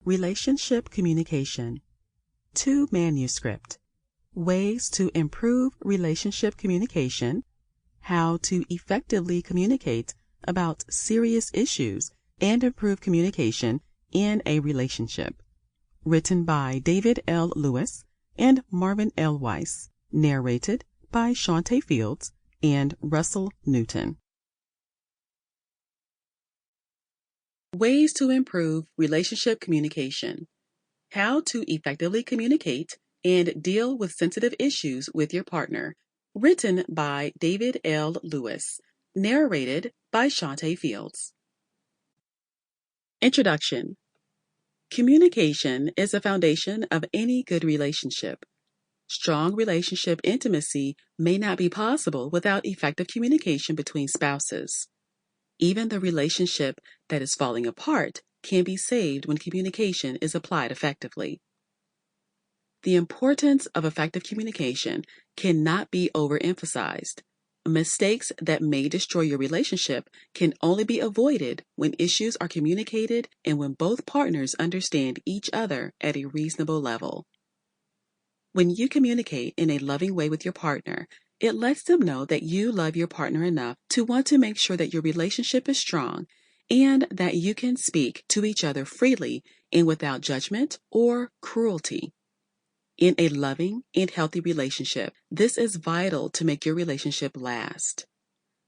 Relationship communication. To Manuscript. Ways to improve relationship communication. How to effectively communicate about serious issues and improve communication in a relationship. Written by David L. Lewis and Marvin L. Weiss. Narrated by Shawntay Fields and Russell Newton. Ways to improve relationship communication. How to effectively communicate and deal with sensitive issues with your partner. Written by David L. Lewis. Narrated by Shawntay Fields. Introduction. Communication is the foundation of any good relationship. Strong relationship intimacy may not be possible without effective communication between spouses. Even the relationship that is falling apart can be saved when communication is applied effectively. The importance of effective communication cannot be overemphasized. Mistakes that may destroy your relationship can only be avoided when issues are communicated and when both partners understand each other at a reasonable level. When you communicate in a loving way with your partner, it lets them know that you love your partner enough to want to make sure that your relationship is strong and that you can speak to each other freely and without judgment or cruelty. In a loving and healthy relationship, this is vital to make your relationship last.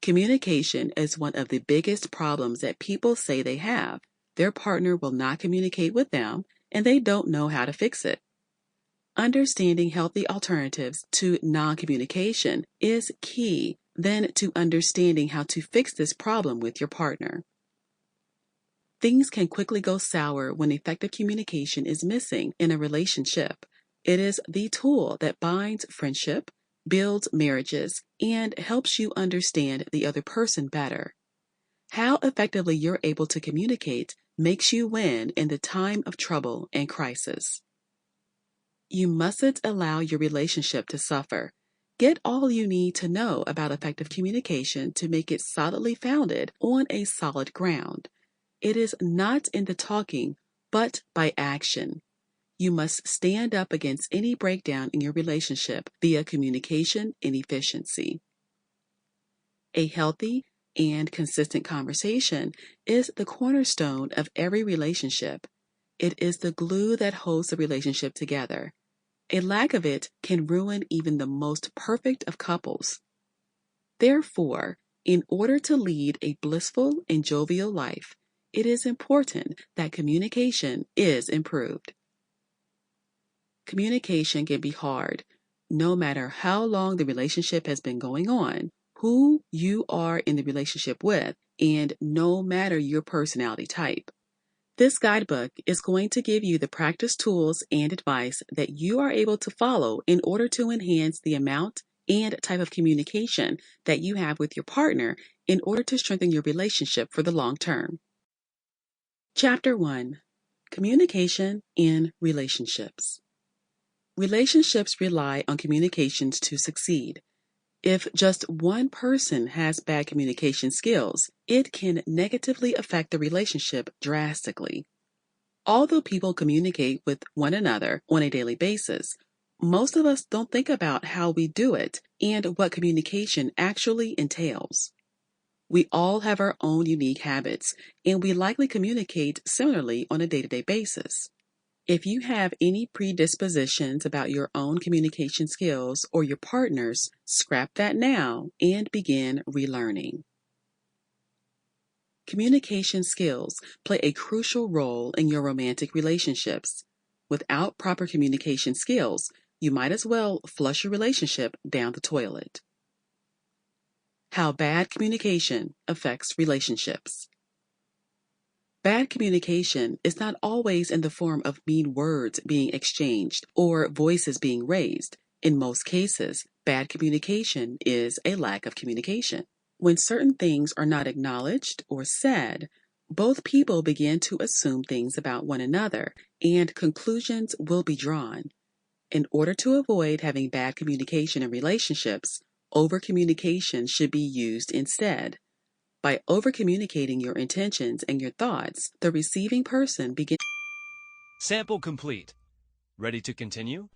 Communication is one of the biggest problems that people say they have. Their partner will not communicate with them, and they don't know how to fix it. Understanding healthy alternatives to non-communication is key, then to understanding how to fix this problem with your partner. Things can quickly go sour when effective communication is missing in a relationship. It is the tool that binds friendship, builds marriages, and helps you understand the other person better. How effectively you're able to communicate makes you win in the time of trouble and crisis. You mustn't allow your relationship to suffer. Get all you need to know about effective communication to make it solidly founded on a solid ground. It is not in the talking, but by action. You must stand up against any breakdown in your relationship via communication and efficiency. A healthy and consistent conversation is the cornerstone of every relationship. It is the glue that holds the relationship together. A lack of it can ruin even the most perfect of couples. Therefore, in order to lead a blissful and jovial life, it is important that communication is improved. Communication can be hard, no matter how long the relationship has been going on, who you are in the relationship with, and no matter your personality type. This guidebook is going to give you the practice tools and advice that you are able to follow in order to enhance the amount and type of communication that you have with your partner in order to strengthen your relationship for the long term. Chapter 1. Communication in Relationships. Relationships rely on communications to succeed. If just one person has bad communication skills, it can negatively affect the relationship drastically. Although people communicate with one another on a daily basis, most of us don't think about how we do it and what communication actually entails. We all have our own unique habits, and we likely communicate similarly on a day-to-day basis. If you have any predispositions about your own communication skills or your partner's, scrap that now and begin relearning. Communication skills play a crucial role in your romantic relationships. Without proper communication skills, you might as well flush your relationship down the toilet. How bad communication affects relationships. Bad communication is not always in the form of mean words being exchanged or voices being raised. In most cases, bad communication is a lack of communication. When certain things are not acknowledged or said, both people begin to assume things about one another, and conclusions will be drawn. In order to avoid having bad communication in relationships, over-communication should be used instead. By over-communicating your intentions and your thoughts, the receiving person begins Sample complete. Ready to continue?